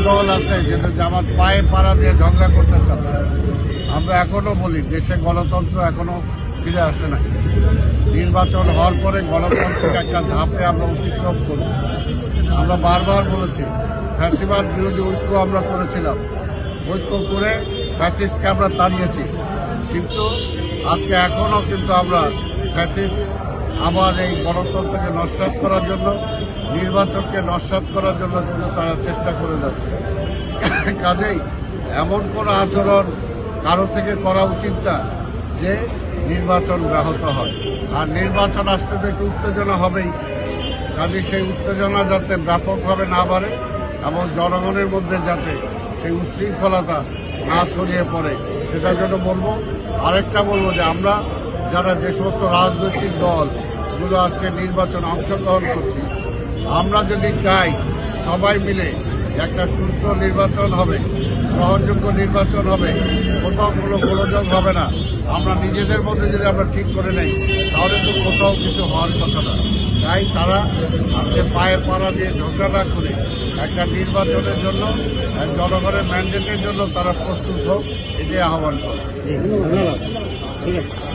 দল আছে যেটা জামাত পায়ে পাড়া দিয়ে ঝগড়া করতে চাচ্ছে। আমরা এখনো বলি দেশে গণতন্ত্র এখনো ফিরে আসে না। নির্বাচন হওয়ার পরে গণতন্ত্রের একটা ধাপে আমরা অতিক্রম করব। আমরা বারবার বলেছি ফ্যাসিবাদ বিরোধী ঐক্য আমরা করেছিলাম, ঐক্য করে ফ্যাসিস্টকে আমরা তাড়িয়েছি, কিন্তু আজকে এখনো কিন্তু আমরা ফ্যাসিস্ট আবার এই গণতন্ত্রকে নস্যাৎ করার জন্য, নির্বাচনকে নস্যাৎ করার জন্য কিন্তু তারা চেষ্টা করে যাচ্ছে। কাজেই এমন কোনো আচরণ কারো থেকে করা উচিত না যে নির্বাচন ব্যাহত হয়। আর নির্বাচন আসতে তো একটু উত্তেজনা হবেই, কাজে সেই উত্তেজনা যাতে ব্যাপকভাবে না বাড়ে এবং জনগণের মধ্যে যাতে সেই উচ্ছৃঙ্খলতা না ছড়িয়ে পড়ে সেটার জন্য বলবো। আরেকটা বলবো যে আমরা যারা যে সমস্ত রাজনৈতিক দলগুলো আজকে নির্বাচনে অংশগ্রহণ করছি, আমরা যদি চাই সবাই মিলে একটা সুস্থ নির্বাচন হবে, গ্রহণযোগ্য নির্বাচন হবে, কোথাও কোনো গোলযোগ হবে না, আমরা নিজেদের মধ্যে যদি আমরা ঠিক করে নেই তাহলে তো কোথাও কিছু হওয়ার কথা না। তাই তারা আজকে পায়ে পাড়া দিয়ে ঝগড়া না করে একটা নির্বাচনের জন্য, জনগণের ম্যান্ডেটের জন্য তারা প্রস্তুত হোক, এটাই আহ্বান করে। ধন্যবাদ। ঠিক আছে।